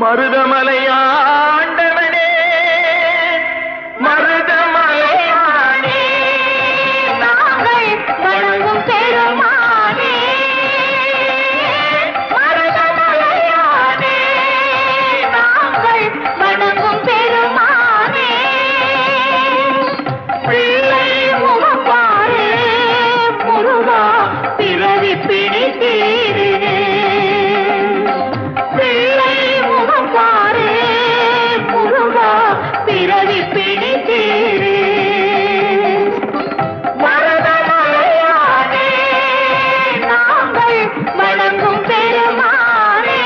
மருதமலை ஆண்டவனே மருதமலையானே நாங்கள் வணங்கும் பெருமானே மருதமலையானே நாங்கள் வணங்கும் பெருமானே பிள்ளை முகப்பாரே முருகா பிறவி பிணி தீரே பிள்ளை முகப்பாரே முருகா பிறவி பிணி தீரே மருதமலையானே நாங்கள் வணங்கும் பெருமானே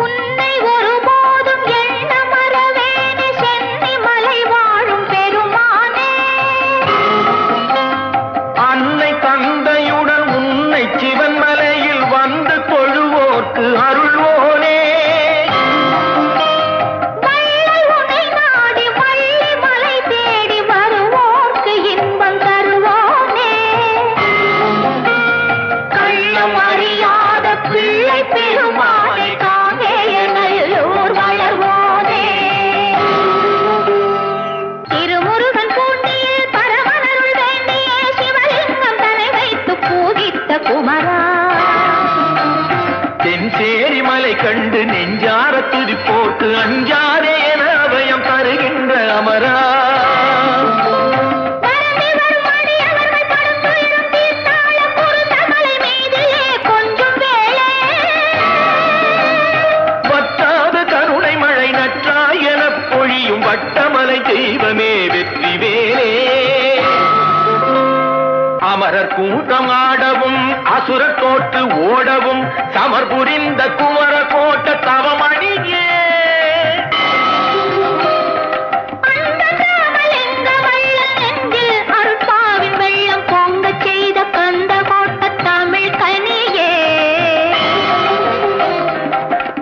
உன்னை ஒருபோதும் எண்ண மறவேனே சென்னி மலை வாழும் பெருமானே அன்னை தந்தையுடன் உன்னை சிவன் மலையில் வந்து தொழுவோர்க்கு அருள்வோனே வள்ளல் உன்னை நாடி வள்ளி மலை தேடி வருவோர்க்கு இன்பம் தருவோனே கள்ளம் அறியாத பிள்ளை பெருமானை காங்கேய நல்லூர் வளர்வோனே திருமுருகன் பூண்டியில் பரமனருள் வேண்டிய சிவலிங்கம் தலை வைத்து பூஜித்த குமரா தென்சேரி மலை கண்டு நெஞ்சார துதிப்போர்க்கு அஞ்சாரே என அபயம் தருகின்ற அமரா பரந்தி வரும் அடியவர்கள் படும் துயரம் தீர்த்தாள குருந்தமலை மீதிலே கொஞ்சம் வேளை வற்றாத கருணை மழை நற்றாய் எனப் பொழியும் வட்டமலை தெய்வமே வெற்றி வேலே அமரர் கூட்டம் ஆடவும் அசுரர் தோற்று ஓடவும் சமர் புரிந்த குமர கோட்ட தவமணியே அந்த ராமலிங்க வள்ளல் நெஞ்சில் அருட்பாவின் வெள்ளம் பொங்கச் செய்த கந்த கோட்ட தமிழ் கனியே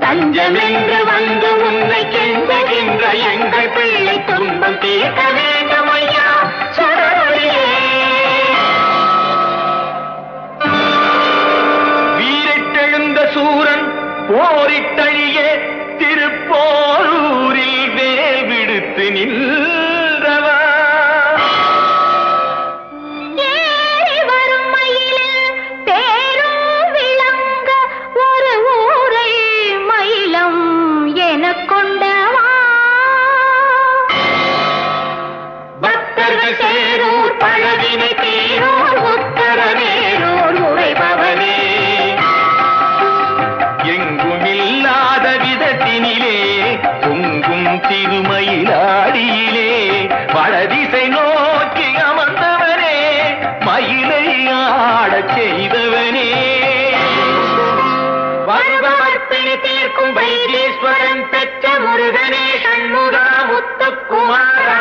தஞ்சமென்று வந்து உன்னை கெஞ்சுகின்ற எங்கள் பிள்ளை துன்பம் தீர்க்க வேண்டும் ஐயா சுடரொளியே வீரிட்டெழுந்த சூரன் போரிட்டழிய திருப்போரூரில் வேல் விடுத்து நின்றவா ஏறி வரும் மயிலில் தேரும் விளங்க ஒரு ஊரை மயிலம் எனக் கொண்டவா பக்தர்கள் சேரூர் பழவினை தீரூர் உத்தரவேரூர் உரைபவனே எங்குமில்லாத விதத்தினிலே பொங்கும் திருமயிலாடியிலே வடதிசை நோக்கி அமர்ந்தவனே மயிலை ஆடச் செய்தவனே வருபவர்ப்பிணி தீர்க்கும் வைத்தீஸ்வரன் பெற்ற முருகனே சண்முகா முத்துக்குமாரா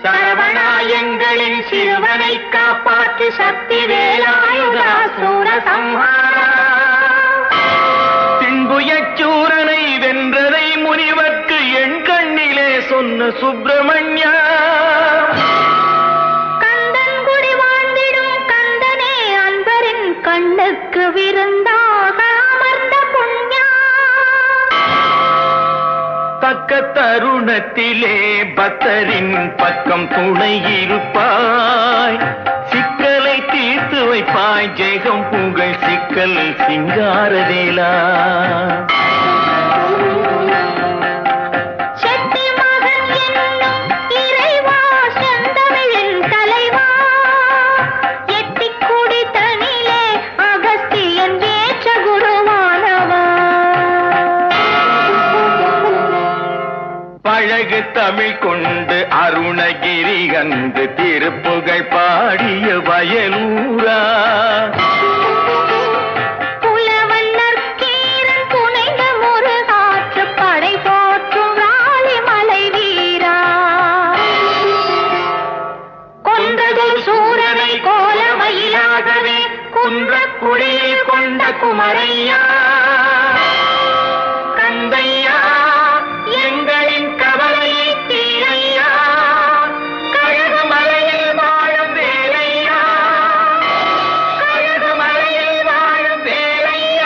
சரவணாயங்களின் சிறுவனை காப்பாற்று சக்தி வேலாயுதா சூர சம்ஹாரா தின்புயச்சூரனை வென்றதை முனிவர்க்கு என் கண்ணிலே சொன்ன சுப்பிரமணியா கந்தன் குடி வாழ்ந்திடும் கந்தனே அன்பரின் கண்ணுக்கு விருந்தாக அமர்ந்த புண்ணியா தக்க தருணத்திலே பக்தரின் பக்கம் துணை இருப்பாய் சிக்கலை தீர்த்து வைப்பாய் ஜெகம் புகழ் சிக்கல் சிங்காரவேலா செட்டி மகன் என்னும் இறைவா செந்தமிழின் தலைவா எட்டிக் குடி தனிலே அகஸ்தியன் ஏற்ற குருவானவா பழகு தமிழ் கொண்டு அருணகிரி கண்டு திருப்புகழ் பாடிய வயலூரா புலவன் நற்கீரன் புனைந்த முருகாற்று படை போற்றும் ராளிமலை வீரா கொன்றதொரு சூரனை கோலமயிலாகவே குன்றக்குடியில் கொண்ட குமரையா கந்தையா எங்களின் கவலையை தீரையா கழுகுமலையில் வாழும் வேலையா கழுகுமலையில் வாழும் வேலையா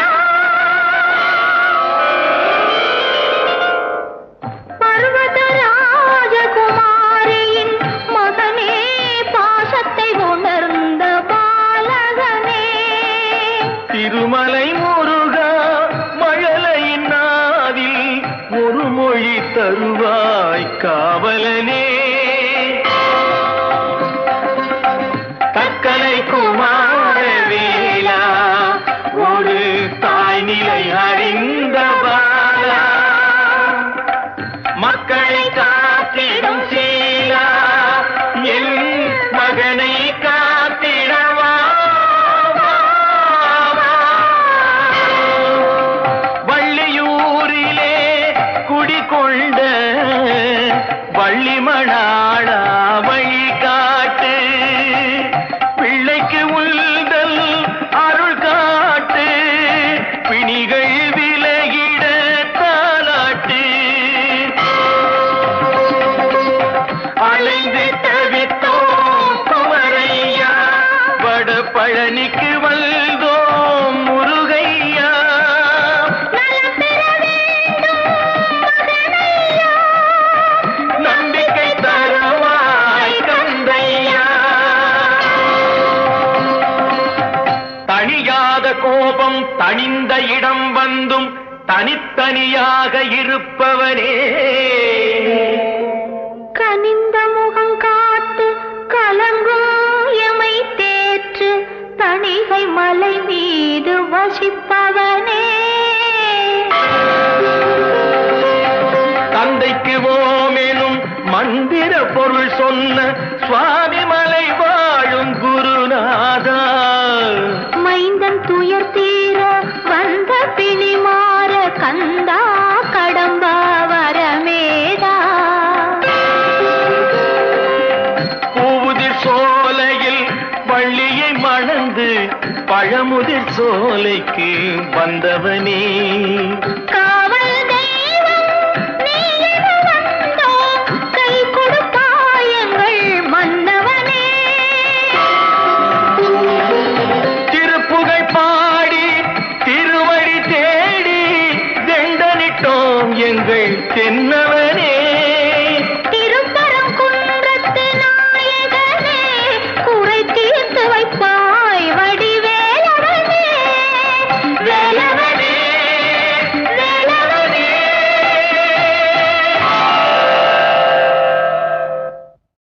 வருவாய் காவலனே. தக்கலை குமாரவேலா ஒரு தாய் நிலை அறிந்த பாலா, மக்களை காத்திடும் சீலா என் மகனை காத்திடவா. வள்ளியூரிலே குடிகொண்ட வள்ளிமணாளா வழி காட்டு, பிள்ளைக்கு உள்தல் அருள் காட்டு, பிணிகள் விலகிட தாலாட்டு. அலைந்து தவித்தோம் குமரையா, வட பழனிக்கு வந்தோம் முருகையா. நலம் பெற வேண்டும் மகனையா, நம்பிக்கை தருவாய் கந்தையா. தணியாத கோபம் தணிந்த இடம் வந்தும் தனித்தனியாக இருப்பவனே. கனிந்த முகம் காட்டு கலங்கும் எமை தேற்று, தணிகை மலை மீது வசிப்பவனே. தந்தைக்கு ஓமெனும் மந்திர பொருள் சொன்ன சுவாமி மலை வாழும் குருநாதா. மைந்தன் துயர் தீர வந்த பிணி மாற கந்தா கடம்பா வரமேதா. பூவுதிர் சோலையில் வள்ளியை மணந்து பழமுதிர் சோலைக்கு வந்தவனே.